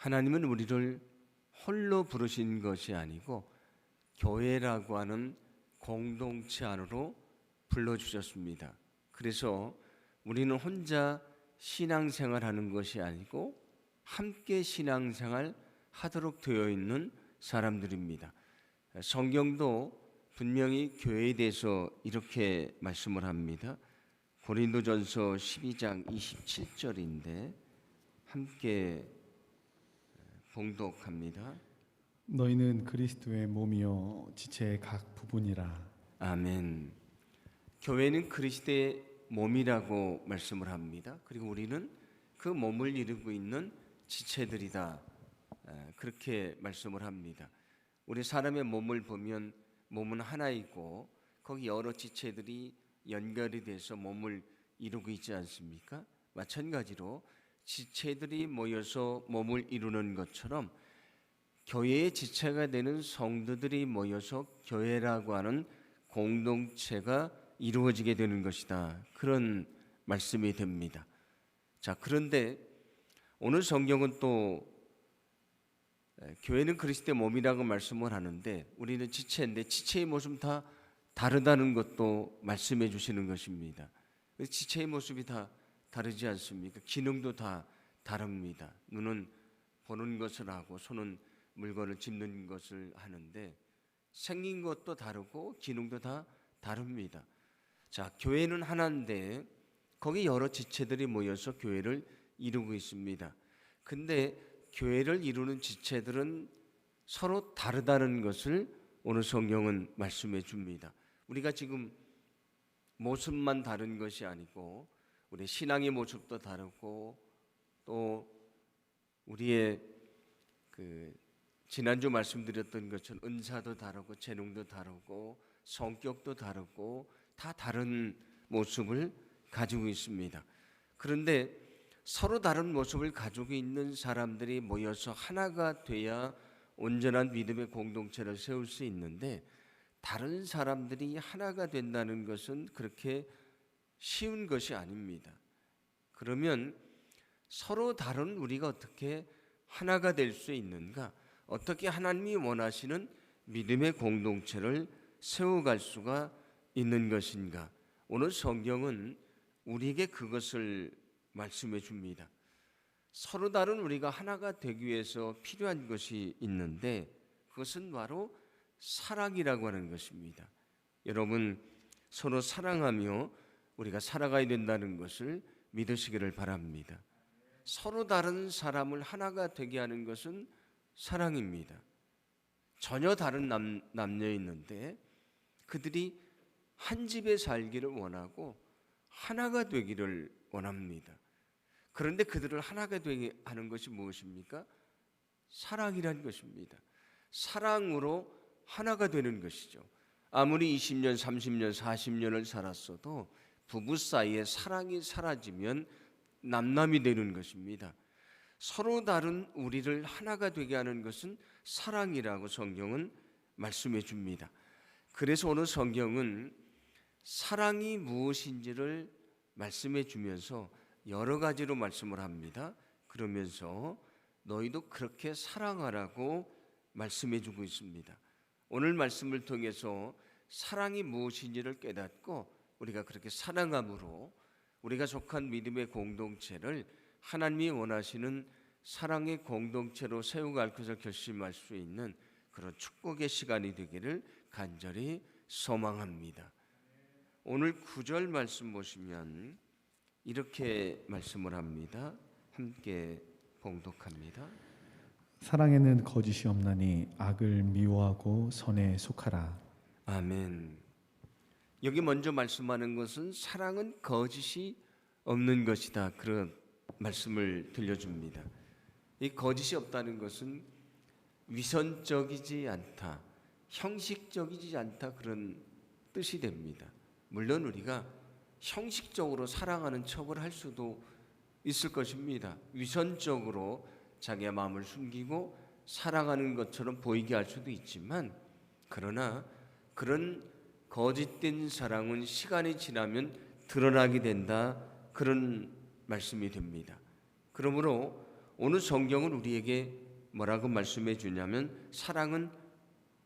하나님은 우리를 홀로 부르신 것이 아니고 교회라고 하는 공동체 안으로 불러주셨습니다. 그래서 우리는 혼자 신앙생활하는 것이 아니고 함께 신앙생활 하도록 되어 있는 사람들입니다. 성경도 분명히 교회에 대해서 이렇게 말씀을 합니다. 고린도전서 12장 27절인데 함께 봉독합니다. 너희는 그리스도의 몸이요 지체의 각 부분이라. 아멘. 교회는 그리스도의 몸이라고 말씀을 합니다. 그리고 우리는 그 몸을 이루고 있는 지체들이다, 그렇게 말씀을 합니다. 우리 사람의 몸을 보면 몸은 하나이고 거기 여러 지체들이 연결이 돼서 몸을 이루고 있지 않습니까? 마찬가지로 지체들이 모여서 몸을 이루는 것처럼 교회의 지체가 되는 성도들이 모여서 교회라고 하는 공동체가 이루어지게 되는 것이다, 그런 말씀이 됩니다. 자, 그런데 오늘 성경은 또 교회는 그리스도의 몸이라고 말씀을 하는데 우리는 지체인데 지체의 모습은 다 다르다는 것도 말씀해 주시는 것입니다. 지체의 모습이 다 다르지 않습니까? 기능도 다 다릅니다. 눈은 보는 것을 하고 손은 물건을 짚는 것을 하는데 생긴 것도 다르고 기능도 다 다릅니다. 자, 교회는 하나인데 거기 여러 지체들이 모여서 교회를 이루고 있습니다. 근데 교회를 이루는 지체들은 서로 다르다는 것을 오늘 성경은 말씀해 줍니다. 우리가 지금 모습만 다른 것이 아니고 우리 신앙의 모습도 다르고 또 우리의 지난주 말씀드렸던 것처럼 은사도 다르고 재능도 다르고 성격도 다르고 다 다른 모습을 가지고 있습니다. 그런데 서로 다른 모습을 가지고 있는 사람들이 모여서 하나가 돼야 온전한 믿음의 공동체를 세울 수 있는데 다른 사람들이 하나가 된다는 것은 그렇게 쉬운 것이 아닙니다. 그러면 서로 다른 우리가 어떻게 하나가 될 수 있는가? 어떻게 하나님이 원하시는 믿음의 공동체를 세워갈 수가 있는 것인가? 오늘 성경은 우리에게 그것을 말씀해 줍니다. 서로 다른 우리가 하나가 되기 위해서 필요한 것이 있는데 그것은 바로 사랑이라고 하는 것입니다. 여러분, 서로 사랑하며 우리가 살아가야 된다는 것을 믿으시기를 바랍니다. 서로 다른 사람을 하나가 되게 하는 것은 사랑입니다. 전혀 다른 남녀 있는데 그들이 한 집에 살기를 원하고 하나가 되기를 원합니다. 그런데 그들을 하나가 되게 하는 것이 무엇입니까? 사랑이라는 것입니다. 사랑으로 하나가 되는 것이죠. 아무리 20년, 30년, 40년을 살았어도 부부 사이에 사랑이 사라지면 남남이 되는 것입니다. 서로 다른 우리를 하나가 되게 하는 것은 사랑이라고 성경은 말씀해 줍니다. 그래서 오늘 성경은 사랑이 무엇인지를 말씀해 주면서 여러 가지로 말씀을 합니다. 그러면서 너희도 그렇게 사랑하라고 말씀해 주고 있습니다. 오늘 말씀을 통해서 사랑이 무엇인지를 깨닫고 우리가 그렇게 사랑함으로 우리가 속한 믿음의 공동체를 하나님이 원하시는 사랑의 공동체로 세워갈 것을 결심할 수 있는 그런 축복의 시간이 되기를 간절히 소망합니다. 오늘 9절 말씀 보시면 이렇게 말씀을 합니다. 함께 봉독합니다. 사랑에는 거짓이 없나니 악을 미워하고 선에 속하라. 아멘. 여기 먼저 말씀하는 것은 사랑은 거짓이 없는 것이다, 그런 말씀을 들려줍니다. 이 거짓이 없다는 것은 위선적이지 않다, 형식적이지 않다, 그런 뜻이 됩니다. 물론 우리가 형식적으로 사랑하는 척을 할 수도 있을 것입니다. 위선적으로 자기의 마음을 숨기고 사랑하는 것처럼 보이게 할 수도 있지만, 그러나 그런 거짓된 사랑은 시간이 지나면 드러나게 된다, 그런 말씀이 됩니다. 그러므로 오늘 성경은 우리에게 뭐라고 말씀해 주냐면 사랑은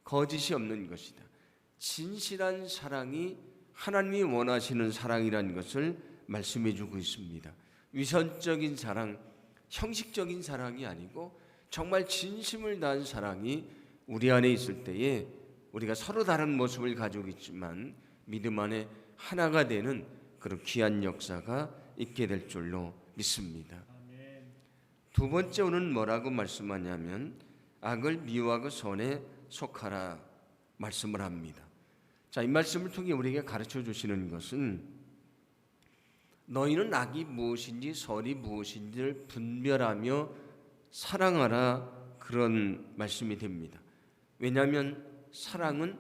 거짓이 없는 것이다. 진실한 사랑이 하나님이 원하시는 사랑이라는 것을 말씀해 주고 있습니다. 위선적인 사랑, 형식적인 사랑이 아니고 정말 진심을 다한 사랑이 우리 안에 있을 때에 우리가 서로 다른 모습을 가지고 있지만 믿음 안에 하나가 되는 그런 귀한 역사가 있게 될 줄로 믿습니다. 두 번째 오는 뭐라고 말씀하냐면 악을 미워하고 선에 속하라 말씀을 합니다. 자, 이 말씀을 통해 우리에게 가르쳐 주시는 것은 너희는 악이 무엇인지 선이 무엇인지를 분별하며 사랑하라, 그런 말씀이 됩니다. 왜냐하면 사랑은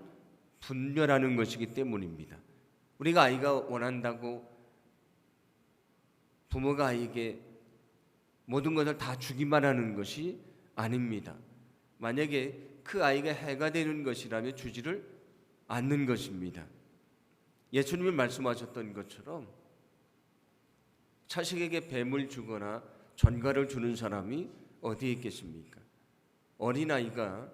분별하는 것이기 때문입니다. 우리가 아이가 원한다고 부모가 아이에게 모든 것을 다 주기만 하는 것이 아닙니다. 만약에 그 아이가 해가 되는 것이라면 주지를 않는 것입니다. 예수님이 말씀하셨던 것처럼 자식에게 뱀을 주거나 전갈을 주는 사람이 어디에 있겠습니까? 어린아이가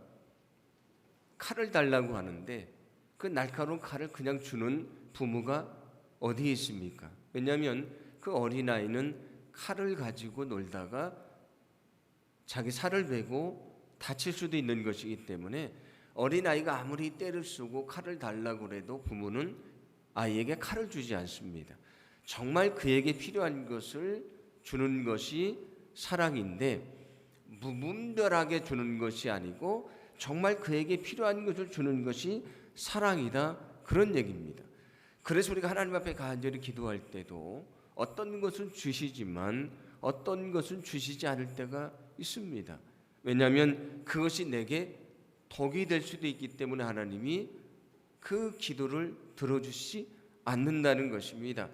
칼을 달라고 하는데 그 날카로운 칼을 그냥 주는 부모가 어디에 있습니까? 왜냐하면 그 어린아이는 칼을 가지고 놀다가 자기 살을 베고 다칠 수도 있는 것이기 때문에 어린아이가 아무리 때를 쓰고 칼을 달라고 해도 부모는 아이에게 칼을 주지 않습니다. 정말 그에게 필요한 것을 주는 것이 사랑인데 무분별하게 주는 것이 아니고 정말 그에게 필요한 것을 주는 것이 사랑이다, 그런 얘기입니다. 그래서 우리가 하나님 앞에 간절히 기도할 때도 어떤 것은 주시지만 어떤 것은 주시지 않을 때가 있습니다. 왜냐하면 그것이 내게 독이 될 수도 있기 때문에 하나님이 그 기도를 들어주시 않는다는 것입니다.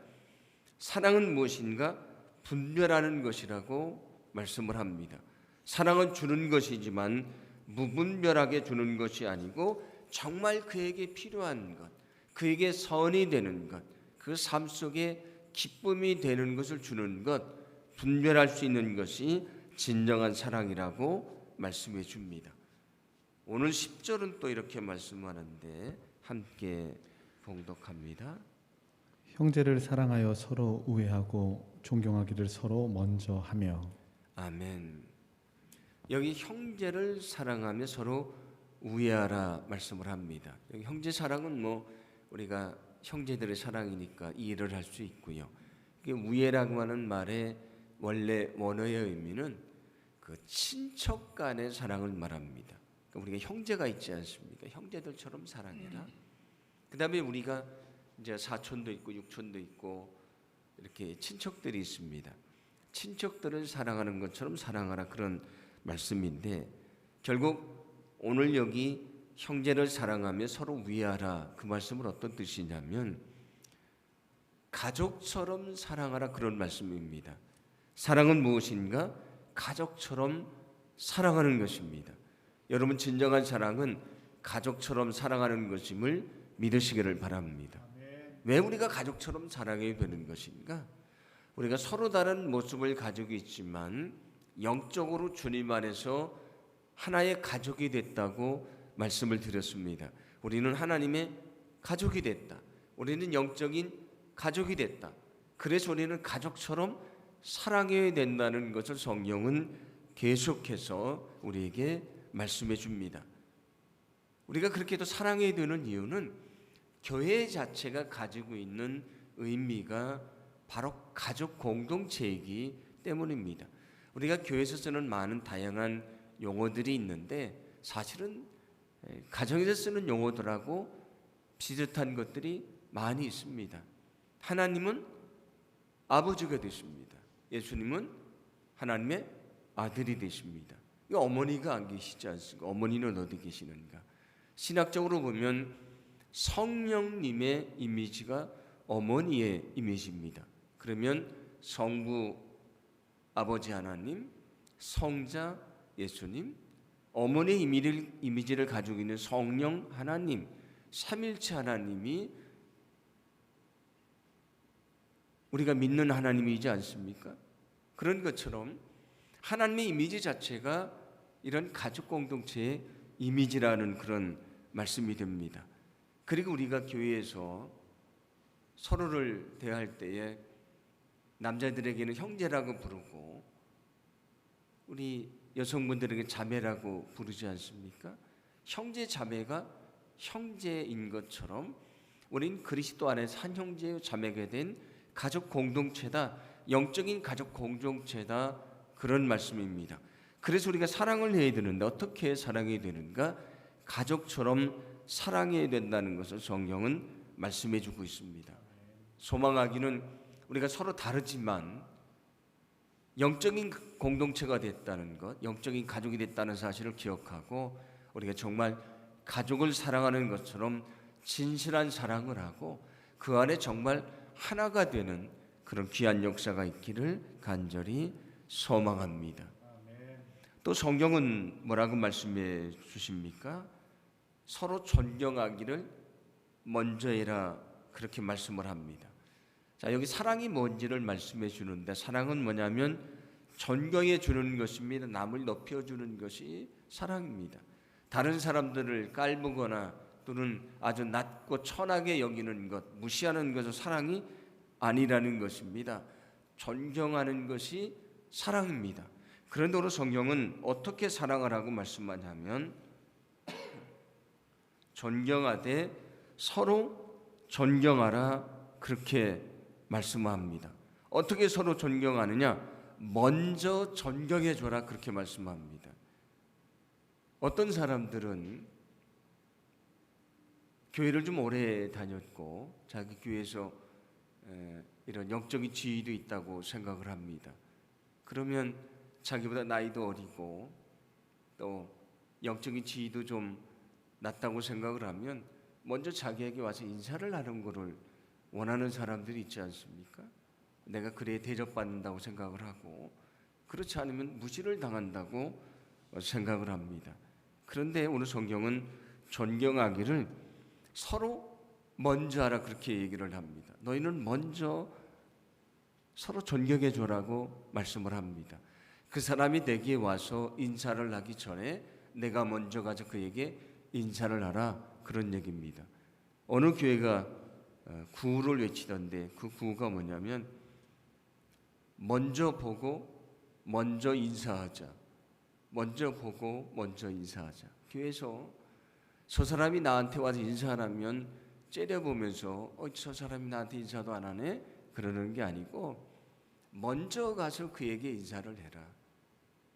사랑은 무엇인가? 분별하는 것이라고 말씀을 합니다. 사랑은 주는 것이지만 무분별하게 주는 것이 아니고 정말 그에게 필요한 것, 그에게 선이 되는 것, 그 삶 속에 기쁨이 되는 것을 주는 것, 분별할 수 있는 것이 진정한 사랑이라고 말씀해 줍니다. 오늘 10절은 또 이렇게 말씀하는데 함께 봉독합니다. 형제를 사랑하여 서로 우애하고 존경하기를 서로 먼저 하며. 아멘. 여기 형제를 사랑하며 서로 우애하라 말씀을 합니다. 여기 형제 사랑은 우리가 형제들의 사랑이니까 이해를 할 수 있고요. 우애라고 하는 말의 원래 원어의 의미는 그 친척 간의 사랑을 말합니다. 그러니까 우리가 형제가 있지 않습니까? 형제들처럼 사랑해라. 그다음에 우리가 이제 사촌도 있고 육촌도 있고 이렇게 친척들이 있습니다. 친척들을 사랑하는 것처럼 사랑하라, 그런 말씀인데 결국 오늘 여기 형제를 사랑하며 서로 위하라, 그 말씀은 어떤 뜻이냐면 가족처럼 사랑하라, 그런 말씀입니다. 사랑은 무엇인가? 가족처럼 사랑하는 것입니다. 여러분, 진정한 사랑은 가족처럼 사랑하는 것임을 믿으시기를 바랍니다. 왜 우리가 가족처럼 사랑해야 되는 것인가? 우리가 서로 다른 모습을 가지고 있지만 영적으로 주님 안에서 하나의 가족이 됐다고 말씀을 드렸습니다. 우리는 하나님의 가족이 됐다. 우리는 영적인 가족이 됐다. 그래서 우리는 가족처럼 사랑해야 된다는 것을 성경은 계속해서 우리에게 말씀해 줍니다. 우리가 그렇게도 사랑해야 되는 이유는 교회 자체가 가지고 있는 의미가 바로 가족 공동체이기 때문입니다. 우리가 교회에서 쓰는 많은 다양한 용어들이 있는데 사실은 가정에서 쓰는 용어들하고 비슷한 것들이 많이 있습니다. 하나님은 아버지가 되십니다. 예수님은 하나님의 아들이 되십니다. 어머니가 안 계시지 않습니까? 어머니는 어디 계시는가? 신학적으로 보면 성령님의 이미지가 어머니의 이미지입니다. 그러면 성부 아버지 하나님, 성자 예수님, 어머니의 이미지를 가지고 있는 성령 하나님, 삼일체 하나님이 우리가 믿는 하나님이지 않습니까? 그런 것처럼 하나님의 이미지 자체가 이런 가족 공동체의 이미지라는 그런 말씀이 됩니다. 그리고 우리가 교회에서 서로를 대할 때에 남자들에게는 형제라고 부르고 우리 여성분들에게 자매라고 부르지 않습니까? 형제 자매가 형제인 것처럼 우린 그리스도 안에서 한 형제 자매가 된 가족 공동체다, 영적인 가족 공동체다, 그런 말씀입니다. 그래서 우리가 사랑을 해야 되는데 어떻게 사랑해야 되는가? 가족처럼 사랑해야 된다는 것을 성경은 말씀해 주고 있습니다. 소망하기는 우리가 서로 다르지만 영적인 공동체가 됐다는 것, 영적인 가족이 됐다는 사실을 기억하고 우리가 정말 가족을 사랑하는 것처럼 진실한 사랑을 하고 그 안에 정말 하나가 되는 그런 귀한 역사가 있기를 간절히 소망합니다. 또 성경은 뭐라고 말씀해 주십니까? 서로 존경하기를 먼저 해라, 그렇게 말씀을 합니다. 자, 여기 사랑이 뭔지를 말씀해 주는데, 사랑은 뭐냐면 존경해 주는 것입니다. 남을 높여 주는 것이 사랑입니다. 다른 사람들을 깔보거나 또는 아주 낮고 천하게 여기는 것, 무시하는 것은 사랑이 아니라는 것입니다. 존경하는 것이 사랑입니다. 그런데 오늘 성경은 어떻게 사랑을 하고 말씀하냐면 존경하되 서로 존경하라, 그렇게 말씀합니다. 어떻게 서로 존경하느냐? 먼저 존경해 줘라, 그렇게 말씀합니다. 어떤 사람들은 교회를 좀 오래 다녔고 자기 교회에서 이런 영적인 지위도 있다고 생각을 합니다. 그러면 자기보다 나이도 어리고 또 영적인 지위도 좀 낮다고 생각을 하면 먼저 자기에게 와서 인사를 하는 것을 원하는 사람들이 있지 않습니까? 내가 그래야 대접받는다고 생각을 하고, 그렇지 않으면 무시를 당한다고 생각을 합니다. 그런데 오늘 성경은 존경하기를 서로 먼저 하라, 그렇게 얘기를 합니다. 너희는 먼저 서로 존경해 줘라고 말씀을 합니다. 그 사람이 내게 와서 인사를 하기 전에 내가 먼저 가서 그에게 인사를 하라, 그런 얘기입니다. 어느 교회가 구호를 외치던데 그 구호가 뭐냐면 먼저 보고 먼저 인사하자. 먼저 보고 먼저 인사하자. 교회에서 저 사람이 나한테 와서 인사하면 째려보면서 저 사람이 나한테 인사도 안 하네, 그러는 게 아니고 먼저 가서 그에게 인사를 해라.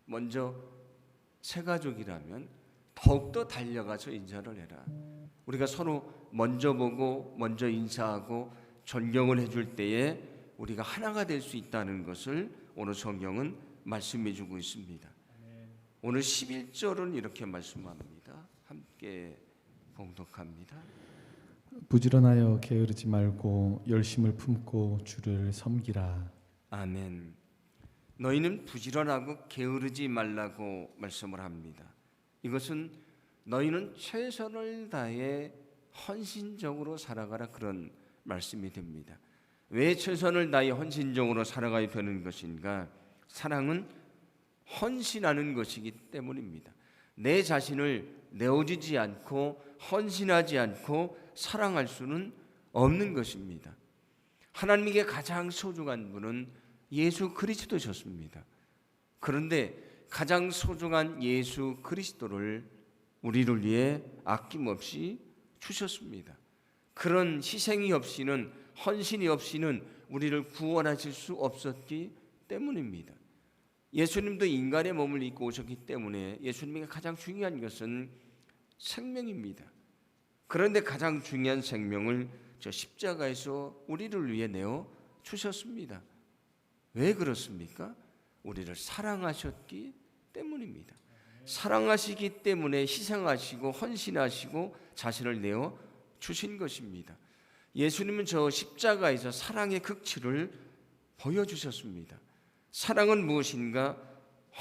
먼저 새가족이라면 더욱더 달려가서 인사를 해라. 우리가 서로 먼저 보고 먼저 인사하고 존경을 해줄 때에 우리가 하나가 될 수 있다는 것을 오늘 성경은 말씀해 주고 있습니다. 오늘 11절은 이렇게 말씀합니다. 함께 봉독합니다. 부지런하여 게으르지 말고 열심을 품고 주를 섬기라. 아멘. 너희는 부지런하고 게으르지 말라고 말씀을 합니다. 이것은 너희는 최선을 다해 헌신적으로 살아가라, 그런 말씀이 됩니다. 왜 최선을 다해 헌신적으로 살아가야 되는 것인가? 사랑은 헌신하는 것이기 때문입니다. 내 자신을 내어주지 않고 헌신하지 않고 사랑할 수는 없는 것입니다. 하나님에게 가장 소중한 분은 예수 그리스도셨습니다. 그런데 가장 소중한 예수 그리스도를 우리를 위해 아낌없이 주셨습니다. 그런 희생이 없이는, 헌신이 없이는 우리를 구원하실 수 없었기 때문입니다. 예수님도 인간의 몸을 입고 오셨기 때문에 예수님에게 가장 중요한 것은 생명입니다. 그런데 가장 중요한 생명을 저 십자가에서 우리를 위해 내어 주셨습니다. 왜 그렇습니까? 우리를 사랑하셨기 때문입니다. 사랑하시기 때문에 희생하시고 헌신하시고 자신을 내어 주신 것입니다. 예수님은 저 십자가에서 사랑의 극치를 보여주셨습니다. 사랑은 무엇인가?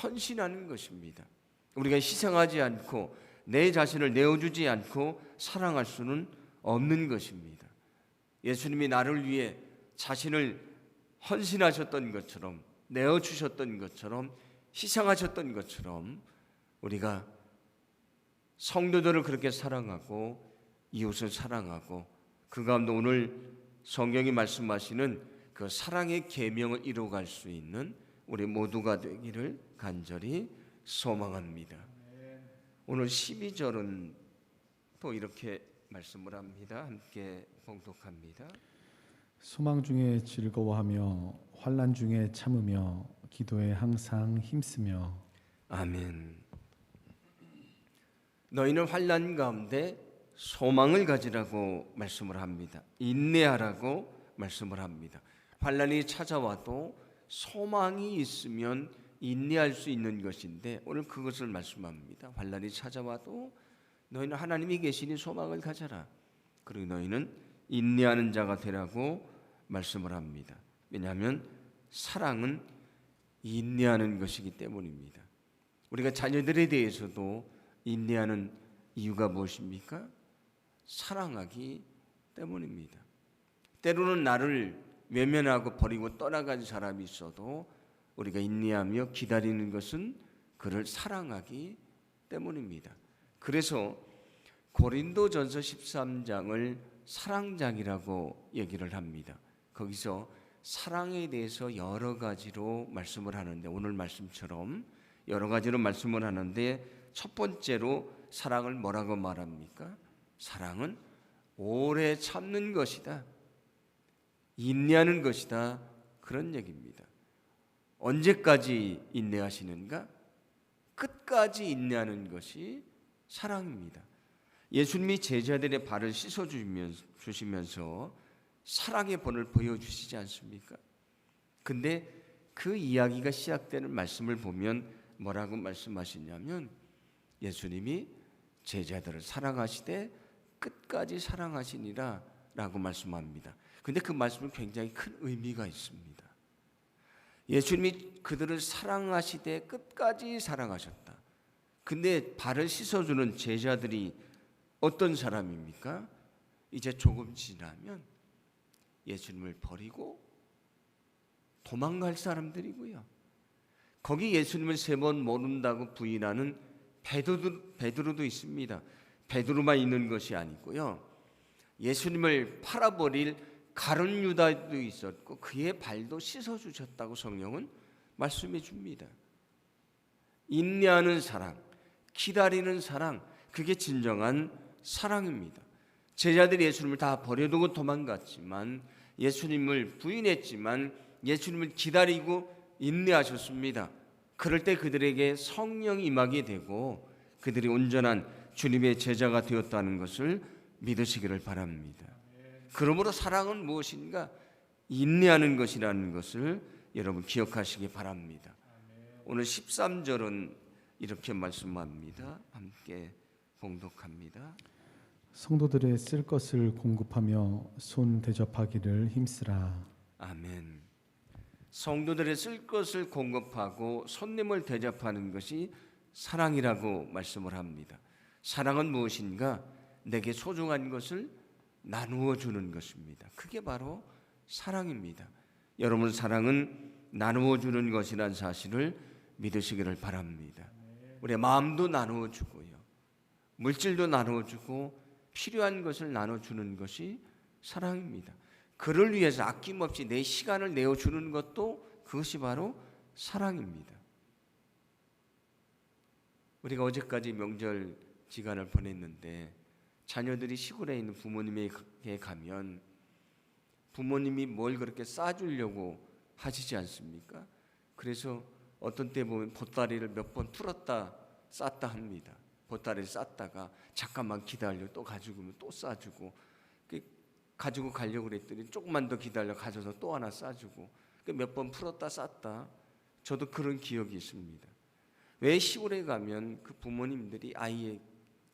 헌신하는 것입니다. 우리가 희생하지 않고 내 자신을 내어주지 않고 사랑할 수는 없는 것입니다. 예수님이 나를 위해 자신을 헌신하셨던 것처럼, 내어주셨던 것처럼 희생하셨던 것처럼 우리가 성도들을 그렇게 사랑하고 이웃을 사랑하고 그 가운데 오늘 성경이 말씀하시는 그 사랑의 계명을 이루어갈 수 있는 우리 모두가 되기를 간절히 소망합니다. 오늘 12절은 또 이렇게 말씀을 합니다. 함께 봉독합니다. 소망 중에 즐거워하며 환난 중에 참으며 기도에 항상 힘쓰며. 아멘. 너희는 환난 가운데 소망을 가지라고 말씀을 합니다. 인내하라고 말씀을 합니다. 환난이 찾아와도 소망이 있으면 인내할 수 있는 것인데 오늘 그것을 말씀합니다. 환난이 찾아와도 너희는 하나님이 계시니 소망을 가져라. 그리고 너희는 인내하는 자가 되라고 말씀을 합니다. 왜냐하면 사랑은 인내하는 것이기 때문입니다. 우리가 자녀들에 대해서도 인내하는 이유가 무엇입니까? 사랑하기 때문입니다. 때로는 나를 외면하고 버리고 떠나간 사람이 있어도 우리가 인내하며 기다리는 것은 그를 사랑하기 때문입니다. 그래서 고린도전서 13장을 사랑장이라고 얘기를 합니다. 거기서 사랑에 대해서 여러 가지로 말씀을 하는데 오늘 말씀처럼 여러 가지로 말씀을 하는데 첫 번째로 사랑을 뭐라고 말합니까? 사랑은 오래 참는 것이다. 인내하는 것이다. 그런 얘기입니다. 언제까지 인내하시는가? 끝까지 인내하는 것이 사랑입니다. 예수님이 제자들의 발을 씻어주시면서 사랑의 본을 보여주시지 않습니까? 근데 그 이야기가 시작되는 말씀을 보면 뭐라고 말씀하시냐면 예수님이 제자들을 사랑하시되 끝까지 사랑하시니라 라고 말씀합니다. 근데 그 말씀은 굉장히 큰 의미가 있습니다. 예수님이 그들을 사랑하시되 끝까지 사랑하셨다. 근데 발을 씻어주는 제자들이 어떤 사람입니까? 이제 조금 지나면 예수님을 버리고 도망갈 사람들이고요. 거기 예수님을 3번 모른다고 부인하는 베드로도 있습니다. 베드로만 있는 것이 아니고요. 예수님을 팔아버릴 가룟 유다도 있었고 그의 발도 씻어주셨다고 성경은 말씀해 줍니다. 인내하는 사랑, 기다리는 사랑, 그게 진정한 사랑입니다. 제자들이 예수님을 다 버려두고 도망갔지만 예수님을 부인했지만 예수님을 기다리고 인내하셨습니다. 그럴 때 그들에게 성령이 임하게 되고 그들이 온전한 주님의 제자가 되었다는 것을 믿으시기를 바랍니다. 그러므로 사랑은 무엇인가? 인내하는 것이라는 것을 여러분 기억하시기 바랍니다. 오늘 13절은 이렇게 말씀합니다. 함께 봉독합니다. 성도들의 쓸 것을 공급하며 손 대접하기를 힘쓰라. 아멘. 성도들의 쓸 것을 공급하고 손님을 대접하는 것이 사랑이라고 말씀을 합니다. 사랑은 무엇인가? 내게 소중한 것을 나누어 주는 것입니다. 그게 바로 사랑입니다. 여러분, 사랑은 나누어 주는 것이란 사실을 믿으시기를 바랍니다. 우리의 마음도 나누어 주고요. 물질도 나누어 주고 필요한 것을 나눠 주는 것이 사랑입니다. 그를 위해서 아낌없이 내 시간을 내어 주는 것도 그것이 바로 사랑입니다. 우리가 어제까지 명절 기간을 보냈는데 자녀들이 시골에 있는 부모님에게 가면 부모님이 뭘 그렇게 싸주려고 하시지 않습니까? 그래서 어떤 때 보면 보따리를 몇 번 풀었다 쌌다 합니다. 보따리를 쌌다가 잠깐만 기다려 또 가지고 오면 또 싸주고 가지고 가려고 그랬더니 조금만 더 기다려 가져서 또 하나 싸주고 몇 번 풀었다 쌌다. 저도 그런 기억이 있습니다. 왜 시골에 가면 그 부모님들이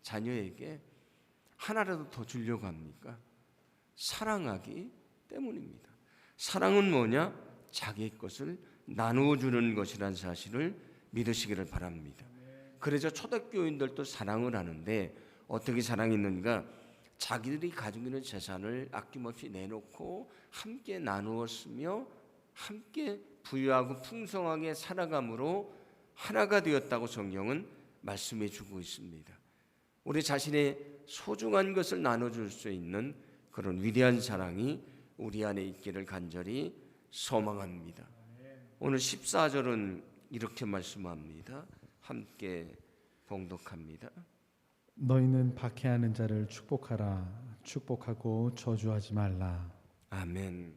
자녀에게 하나라도 더 주려고 합니까? 사랑하기 때문입니다. 사랑은 뭐냐? 자기의 것을 나누어 주는 것이라는 사실을 믿으시기를 바랍니다. 그래서 초대교인들도 사랑을 하는데 어떻게 사랑했는가? 자기들이 가지고 있는 재산을 아낌없이 내놓고 함께 나누었으며 함께 부유하고 풍성하게 살아감으로 하나가 되었다고 성경은 말씀해 주고 있습니다. 우리 자신의 소중한 것을 나눠줄 수 있는 그런 위대한 사랑이 우리 안에 있기를 간절히 소망합니다. 오늘 14절은 이렇게 말씀합니다. 함께 봉독합니다. 너희는 박해하는 자를 축복하라. 축복하고 저주하지 말라. 아멘.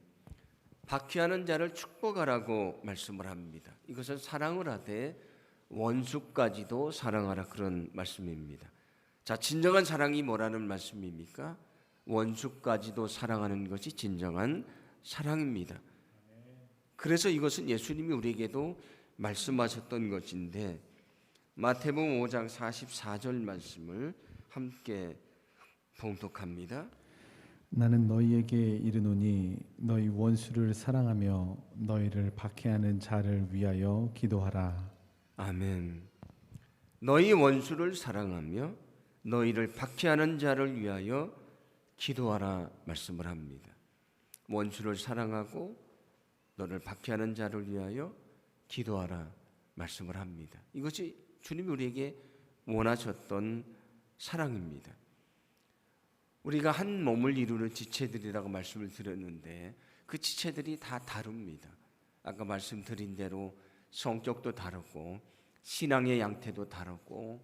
박해하는 자를 축복하라고 말씀을 합니다. 이것은 사랑을 하되 원수까지도 사랑하라, 그런 말씀입니다. 자, 진정한 사랑이 뭐라는 말씀입니까? 원수까지도 사랑하는 것이 진정한 사랑입니다. 그래서 이것은 예수님이 우리에게도 말씀하셨던 것인데, 마태복음 5장 44절 말씀을 함께 봉독합니다. 나는 너희에게 이르노니 너희 원수를 사랑하며 너희를 박해하는 자를 위하여 기도하라. 아멘. 너희 원수를 사랑하며 너희를 박해하는 자를 위하여 기도하라 말씀을 합니다. 원수를 사랑하고 너를 박해하는 자를 위하여 기도하라 말씀을 합니다. 이것이 주님이 우리에게 원하셨던 사랑입니다. 우리가 한 몸을 이루는 지체들이라고 말씀을 드렸는데 그 지체들이 다 다릅니다. 아까 말씀드린 대로 성격도 다르고 신앙의 양태도 다르고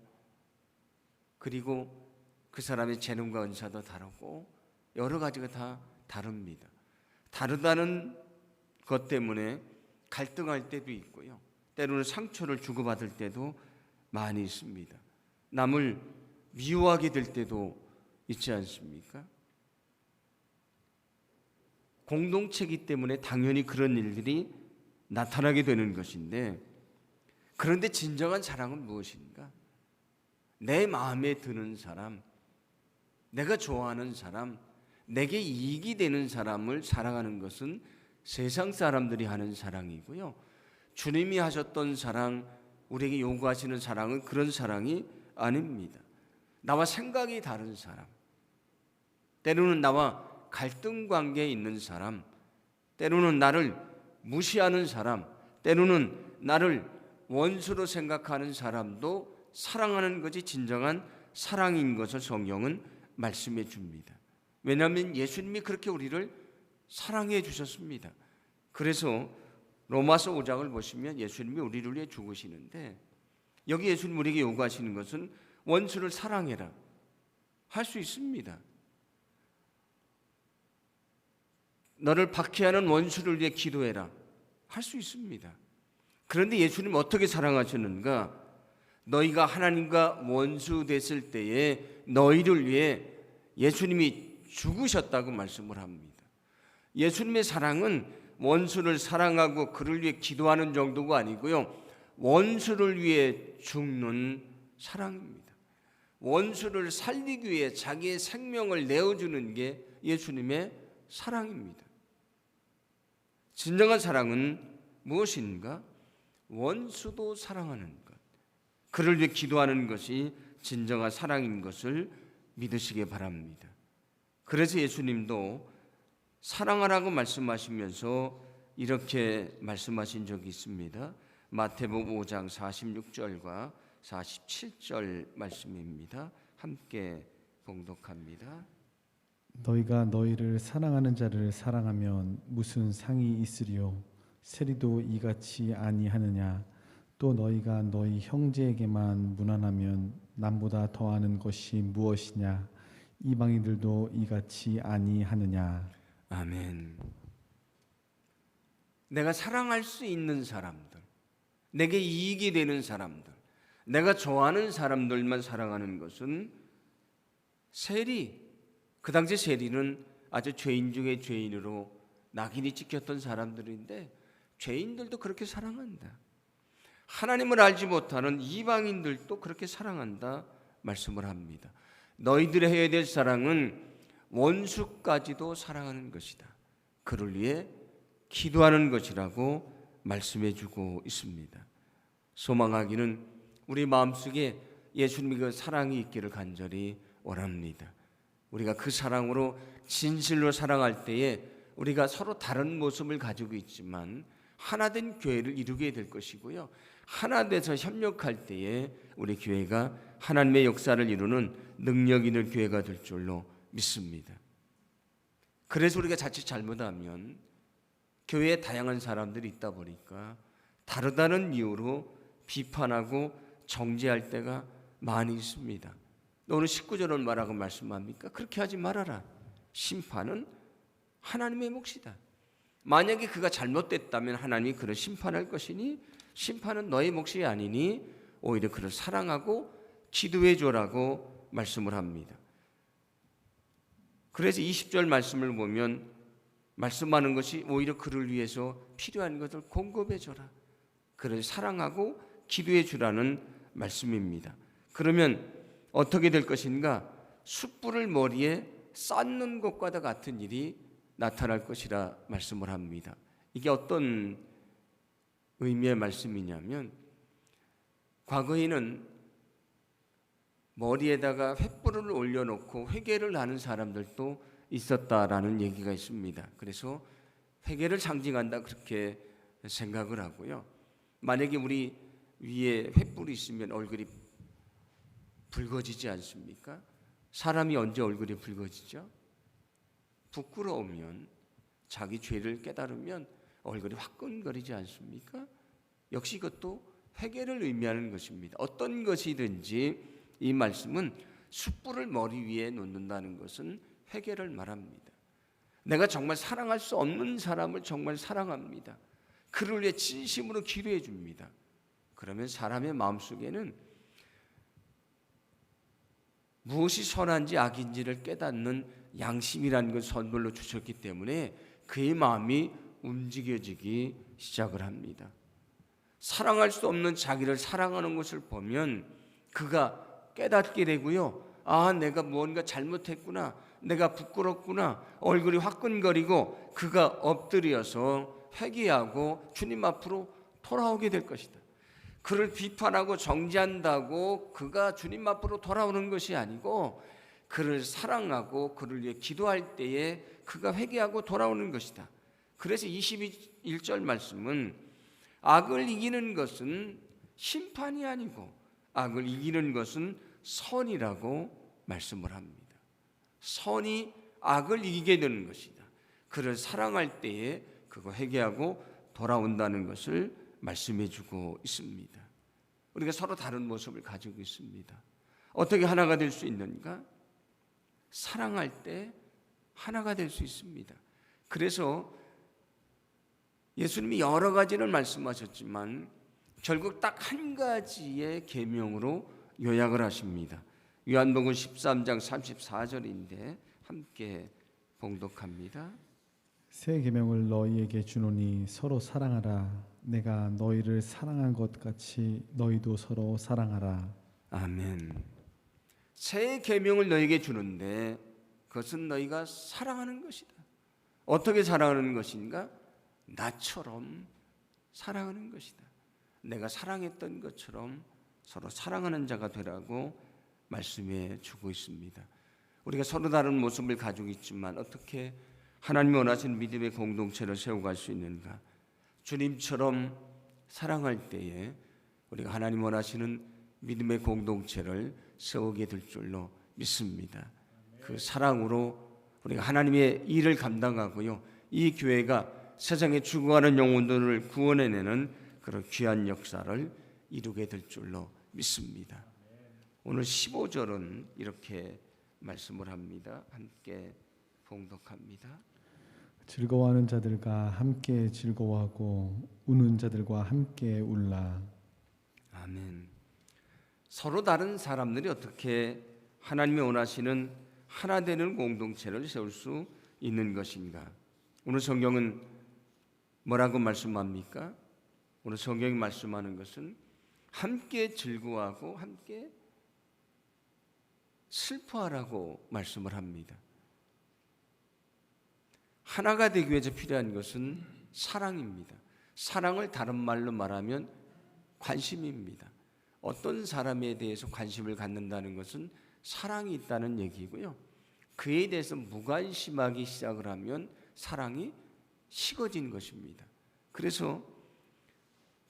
그리고 그 사람의 재능과 은사도 다르고 여러 가지가 다 다릅니다. 다르다는 것 때문에 갈등할 때도 있고요. 때로는 상처를 주고받을 때도 많이 있습니다. 남을 미워하게 될 때도 있지 않습니까? 공동체이기 때문에 당연히 그런 일들이 나타나게 되는 것인데, 그런데 진정한 사랑은 무엇인가? 내 마음에 드는 사람, 내가 좋아하는 사람, 내게 이익이 되는 사람을 사랑하는 것은 세상 사람들이 하는 사랑이고요. 주님이 하셨던 사랑, 우리에게 요구하시는 사랑은 그런 사랑이 아닙니다. 나와 생각이 다른 사람, 때로는 나와 갈등 관계에 있는 사람, 때로는 나를 무시하는 사람, 때로는 나를 원수로 생각하는 사람도 사랑하는 것이 진정한 사랑인 것을 성경은 말씀해 줍니다. 왜냐하면 예수님이 그렇게 우리를 사랑해 주셨습니다. 그래서 로마서 5장을 보시면 예수님이 우리를 위해 죽으시는데, 여기 예수님 우리에게 요구하시는 것은 원수를 사랑해라. 할 수 있습니다. 너를 박해하는 원수를 위해 기도해라. 할 수 있습니다. 그런데 예수님 어떻게 사랑하셨는가? 너희가 하나님과 원수 됐을 때에 너희를 위해 예수님이 죽으셨다고 말씀을 합니다. 예수님의 사랑은 원수를 사랑하고 그를 위해 기도하는 정도가 아니고요, 원수를 위해 죽는 사랑입니다. 원수를 살리기 위해 자기의 생명을 내어주는 게 예수님의 사랑입니다. 진정한 사랑은 무엇인가? 원수도 사랑하는 것, 그를 위해 기도하는 것이 진정한 사랑인 것을 믿으시기 바랍니다. 그래서 예수님도 사랑하라고 말씀하시면서 이렇게 말씀하신 적이 있습니다. 마태복음 5장 46절과 47절 말씀입니다. 함께 봉독합니다. 너희가 너희를 사랑하는 자를 사랑하면 무슨 상이 있으리요? 세리도 이같이 아니하느냐? 또 너희가 너희 형제에게만 무난하면 남보다 더하는 것이 무엇이냐? 이방인들도 이같이 아니하느냐? 아멘. 내가 사랑할 수 있는 사람들, 내게 이익이 되는 사람들, 내가 좋아하는 사람들만 사랑하는 것은 세리, 그 당시 세리는 아주 죄인 중에 죄인으로 낙인이 찍혔던 사람들인데, 죄인들도 그렇게 사랑한다. 하나님을 알지 못하는 이방인들도 그렇게 사랑한다 말씀을 합니다. 너희들이 해야 될 사랑은 원수까지도 사랑하는 것이다. 그를 위해 기도하는 것이라고 말씀해 주고 있습니다. 소망하기는 우리 마음속에 예수님의 그 사랑이 있기를 간절히 원합니다. 우리가 그 사랑으로 진실로 사랑할 때에 우리가 서로 다른 모습을 가지고 있지만 하나된 교회를 이루게 될 것이고요, 하나 돼서 협력할 때에 우리 교회가 하나님의 역사를 이루는 능력 있는 교회가 될 줄로 믿습니다. 그래서 우리가 자칫 잘못하면 교회에 다양한 사람들이 있다 보니까 다르다는 이유로 비판하고 정죄할 때가 많이 있습니다. 오늘 19절은 뭐라고 말씀합니까? 그렇게 하지 말아라. 심판은 하나님의 몫이다. 만약에 그가 잘못됐다면 하나님이 그를 심판할 것이니 심판은 너의 몫이 아니니 오히려 그를 사랑하고 기도해 줘라고 말씀을 합니다. 그래서 20절 말씀을 보면 말씀하는 것이 오히려 그를 위해서 필요한 것을 공급해 줘라. 그를 사랑하고 기도해 주라는 말씀입니다. 그러면 어떻게 될 것인가? 숯불을 머리에 쌓는 것과도 같은 일이 나타날 것이라 말씀을 합니다. 이게 어떤 의미의 말씀이냐면 과거에는 머리에다가 횃불을 올려놓고 회개를 하는 사람들도 있었다라는 얘기가 있습니다. 그래서 회개를 상징한다 그렇게 생각을 하고요. 만약에 우리 위에 횃불이 있으면 얼굴이 붉어지지 않습니까? 사람이 언제 얼굴이 붉어지죠? 부끄러우면, 자기 죄를 깨달으면 얼굴이 화끈거리지 않습니까? 역시 이것도 회개를 의미하는 것입니다. 어떤 것이든지 이 말씀은 숯불을 머리 위에 놓는다는 것은 회개를 말합니다. 내가 정말 사랑할 수 없는 사람을 정말 사랑합니다. 그를 위해 진심으로 기도해 줍니다. 그러면 사람의 마음속에는 무엇이 선한지 악인지를 깨닫는 양심이라는 것을 선물로 주셨기 때문에 그의 마음이 움직여지기 시작을 합니다. 사랑할 수 없는 자기를 사랑하는 것을 보면 그가 깨닫게 되고요. 아, 내가 뭔가 잘못했구나. 내가 부끄럽구나. 얼굴이 화끈거리고 그가 엎드려서 회개하고 주님 앞으로 돌아오게 될 것이다. 그를 비판하고 정죄한다고 그가 주님 앞으로 돌아오는 것이 아니고 그를 사랑하고 그를 위해 기도할 때에 그가 회개하고 돌아오는 것이다. 그래서 21절 말씀은 악을 이기는 것은 심판이 아니고 악을 이기는 것은 선이라고 말씀을 합니다. 선이 악을 이기게 되는 것이다. 그를 사랑할 때에 그거 회개하고 돌아온다는 것을 말씀해 주고 있습니다. 우리가 서로 다른 모습을 가지고 있습니다. 어떻게 하나가 될 수 있는가? 사랑할 때 하나가 될 수 있습니다. 그래서 예수님이 여러 가지를 말씀하셨지만 결국 딱 한 가지의 계명으로 요약을 하십니다. 요한복음 13장 34절인데 함께 봉독합니다. 새 계명을 너희에게 주노니 서로 사랑하라. 내가 너희를 사랑한 것 같이 너희도 서로 사랑하라. 아멘. 새 계명을 너희에게 주는데 그것은 너희가 사랑하는 것이다. 어떻게 사랑하는 것인가? 나처럼 사랑하는 것이다. 내가 사랑했던 것처럼 서로 사랑하는 자가 되라고 말씀해 주고 있습니다. 우리가 서로 다른 모습을 가지고 있지만 어떻게 하나님이 원하시는 믿음의 공동체를 세워갈 수 있는가? 주님처럼 사랑할 때에 우리가 하나님 원하시는 믿음의 공동체를 세우게 될 줄로 믿습니다. 그 사랑으로 우리가 하나님의 일을 감당하고요. 이 교회가 세상에 죽어가는 영혼들을 구원해내는 그런 귀한 역사를 이루게 될 줄로 믿습니다. 오늘 15절은 이렇게 말씀을 합니다. 함께 봉독합니다. 즐거워하는 자들과 함께 즐거워하고 우는 자들과 함께 울라. 아멘. 서로 다른 사람들이 어떻게 하나님이 원하시는 하나 되는 공동체를 세울 수 있는 것인가? 오늘 성경은 뭐라고 말씀합니까? 오늘 성경이 말씀하는 것은 함께 즐거워하고 함께 슬퍼하라고 말씀을 합니다. 하나가 되기 위해서 필요한 것은 사랑입니다. 사랑을 다른 말로 말하면 관심입니다. 어떤 사람에 대해서 관심을 갖는다는 것은 사랑이 있다는 얘기고요. 그에 대해서 무관심하기 시작을 하면 사랑이 식어진 것입니다. 그래서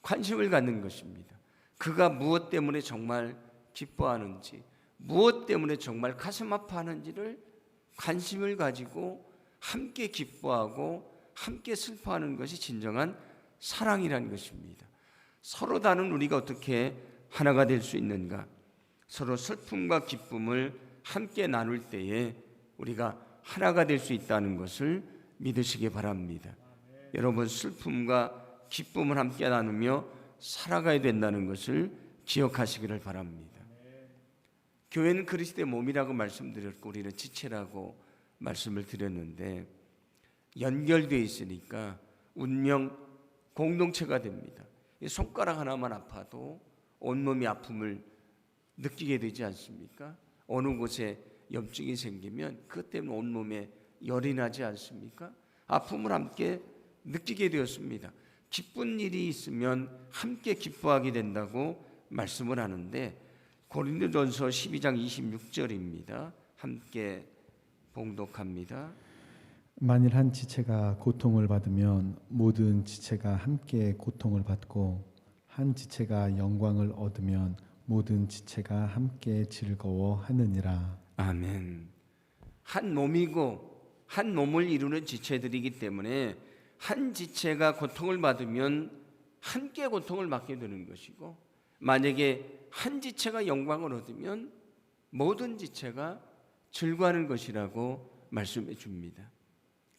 관심을 갖는 것입니다. 그가 무엇 때문에 정말 기뻐하는지, 무엇 때문에 정말 가슴 아파하는지를 관심을 가지고 함께 기뻐하고 함께 슬퍼하는 것이 진정한 사랑이라는 것입니다. 서로 다른 우리가 어떻게 하나가 될 수 있는가? 서로 슬픔과 기쁨을 함께 나눌 때에 우리가 하나가 될 수 있다는 것을 믿으시기 바랍니다. 여러분, 슬픔과 기쁨을 함께 나누며 살아가야 된다는 것을 기억하시기를 바랍니다. 교회는 그리스도의 몸이라고 말씀드렸고 우리는 지체라고 말씀을 드렸는데, 연결되어 있으니까 운명 공동체가 됩니다. 손가락 하나만 아파도 온몸이 아픔을 느끼게 되지 않습니까? 어느 곳에 염증이 생기면 그것 때문에 온몸에 열이 나지 않습니까? 아픔을 함께 느끼게 되었습니다. 기쁜 일이 있으면 함께 기뻐하게 된다고 말씀을 하는데, 고린도전서 12장 26절입니다. 함께 봉독합니다. 만일 한 지체가 고통을 받으면 모든 지체가 함께 고통을 받고, 한 지체가 영광을 얻으면 모든 지체가 함께 즐거워하느니라. 아멘. 한 몸이고 한 몸을 이루는 지체들이기 때문에 한 지체가 고통을 받으면 함께 고통을 받게 되는 것이고, 만약에 한 지체가 영광을 얻으면 모든 지체가 즐거워하는 것이라고 말씀해 줍니다.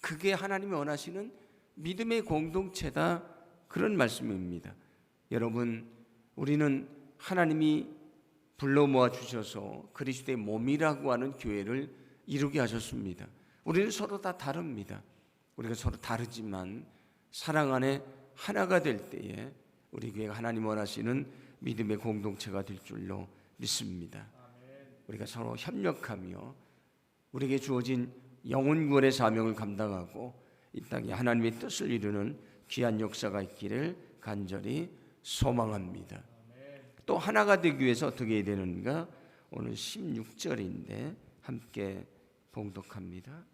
그게 하나님이 원하시는 믿음의 공동체다, 그런 말씀입니다. 여러분, 우리는 하나님이 불러 모아 주셔서 그리스도의 몸이라고 하는 교회를 이루게 하셨습니다. 우리는 서로 다 다릅니다. 우리가 서로 다르지만 사랑 안에 하나가 될 때에 우리 교회가 하나님 원하시는 믿음의 공동체가 될 줄로 믿습니다. 우리가 서로 협력하며 우리에게 주어진 영혼구원의 사명을 감당하고 이 땅에 하나님의 뜻을 이루는 귀한 역사가 있기를 간절히 소망합니다. 또 하나가 되기 위해서 어떻게 해야 되는가? 오늘 16절인데 함께 봉독합니다.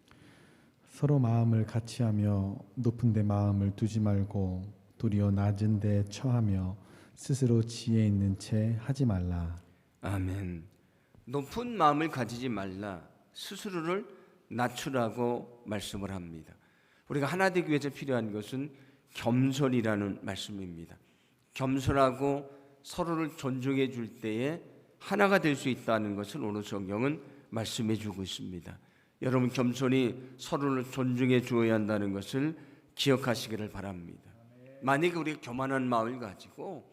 서로 마음을 같이하며 높은 데 마음을 두지 말고 도리어 낮은 데 처하며 스스로 지혜 있는 채 하지 말라. 아멘. 높은 마음을 가지지 말라, 스스로를 낮추라고 말씀을 합니다. 우리가 하나 되기 위해서 필요한 것은 겸손이라는 말씀입니다. 겸손하고 서로를 존중해 줄 때에 하나가 될 수 있다는 것을 오늘 성경은 말씀해 주고 있습니다. 여러분, 겸손히 서로를 존중해 주어야 한다는 것을 기억하시기를 바랍니다. 만약에 우리가 교만한 마음을 가지고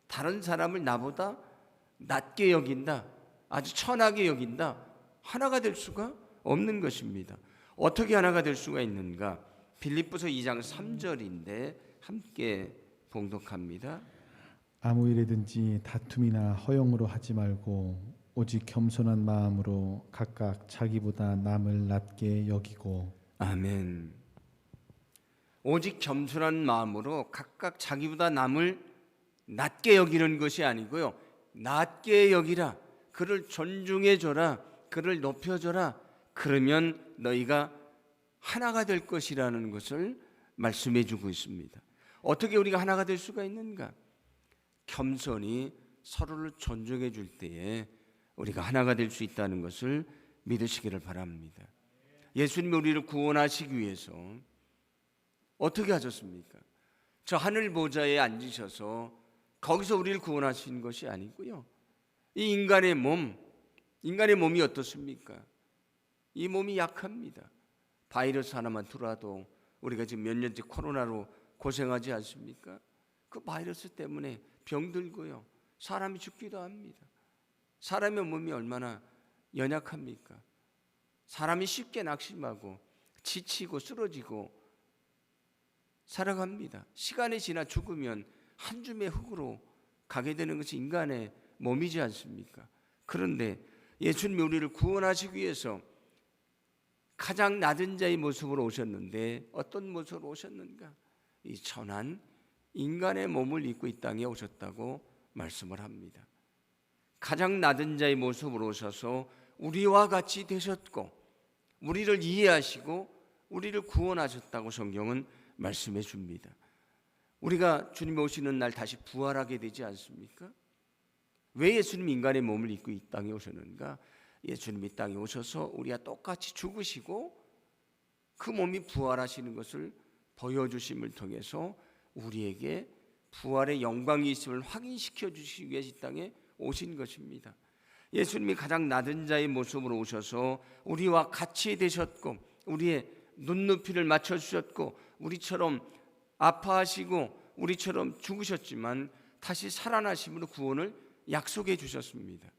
다른 사람을 나보다 낮게 여긴다, 아주 천하게 여긴다, 하나가 될 수가 없는 것입니다. 어떻게 하나가 될 수가 있는가? 빌립보서 2장 3절인데 함께 봉독합니다. 아무 일에든지 다툼이나 허용으로 하지 말고 오직 겸손한 마음으로 각각 자기보다 남을 낮게 여기고. 아멘. 오직 겸손한 마음으로 각각 자기보다 남을 낮게 여기는 것이 아니고요, 낮게 여기라, 그를 존중해 줘라, 그를 높여 줘라. 그러면 너희가 하나가 될 것이라는 것을 말씀해 주고 있습니다. 어떻게 우리가 하나가 될 수가 있는가? 겸손히 서로를 존중해 줄 때에 우리가 하나가 될 수 있다는 것을 믿으시기를 바랍니다. 예수님이 우리를 구원하시기 위해서 어떻게 하셨습니까? 저 하늘 보좌에 앉으셔서 거기서 우리를 구원하신 것이 아니고요, 이 인간의 몸이 어떻습니까? 이 몸이 약합니다. 바이러스 하나만 들어와도 우리가 지금 몇 년째 코로나로 고생하지 않습니까? 그 바이러스 때문에 병들고요, 사람이 죽기도 합니다. 사람의 몸이 얼마나 연약합니까? 사람이 쉽게 낙심하고 지치고 쓰러지고 살아갑니다. 시간이 지나 죽으면 한 줌의 흙으로 가게 되는 것이 인간의 몸이지 않습니까? 그런데 예수님이 우리를 구원하시기 위해서 가장 낮은 자의 모습으로 오셨는데 어떤 모습으로 오셨는가? 이 천한 인간의 몸을 입고 이 땅에 오셨다고 말씀을 합니다. 가장 낮은 자의 모습으로 오셔서 우리와 같이 되셨고 우리를 이해하시고 우리를 구원하셨다고 성경은 말씀해 줍니다. 우리가 주님이 오시는 날 다시 부활하게 되지 않습니까? 왜 예수님이 인간의 몸을 입고 이 땅에 오셨는가? 예수님이 이 땅에 오셔서 우리와 똑같이 죽으시고 그 몸이 부활하시는 것을 보여주심을 통해서 우리에게 부활의 영광이 있음을 확인시켜 주시기 위해 이 땅에 오신 것입니다. 예수님이 가장 낮은 자의 모습으로 오셔서 우리와 같이 되셨고 우리의 눈높이를 맞춰주셨고 우리처럼 아파하시고 우리처럼 죽으셨지만 다시 살아나심으로 구원을 약속해 주셨습니다.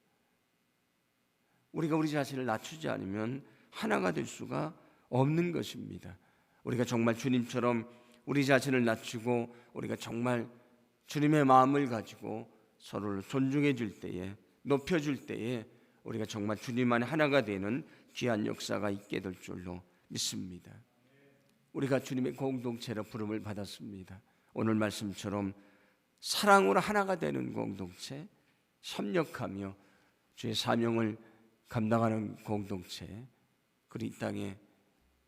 우리가 우리 자신을 낮추지 않으면 하나가 될 수가 없는 것입니다. 우리가 정말 주님처럼 우리 자신을 낮추고 우리가 정말 주님의 마음을 가지고 서로를 존중해 줄 때에 높여 줄 때에 우리가 정말 주님 안에 하나가 되는 귀한 역사가 있게 될 줄로 믿습니다. 우리가 주님의 공동체로 부름을 받았습니다. 오늘 말씀처럼 사랑으로 하나가 되는 공동체, 협력하며 주의 사명을 감당하는 공동체, 그리고 이 땅에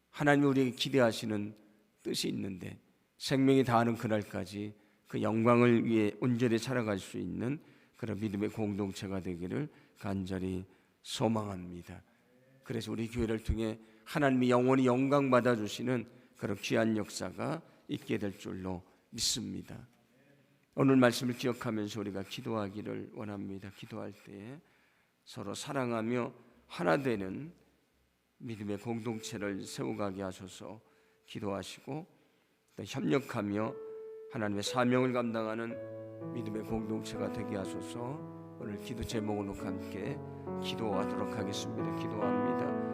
하나님이 우리에게 기대하시는 뜻이 있는데 생명이 다하는 그날까지 그 영광을 위해 온전히 살아갈 수 있는 그런 믿음의 공동체가 되기를 간절히 소망합니다. 그래서 우리 교회를 통해 하나님이 영원히 영광 받아주시는 그런 귀한 역사가 있게 될 줄로 믿습니다. 오늘 말씀을 기억하면서 우리가 기도하기를 원합니다. 기도할 때에 서로 사랑하며 하나 되는 믿음의 공동체를 세워가게 하소서. 기도하시고 또 협력하며 하나님의 사명을 감당하는 믿음의 공동체가 되게 하소서. 오늘 기도 제목을 놓고 함께 기도하도록 하겠습니다. 기도합니다.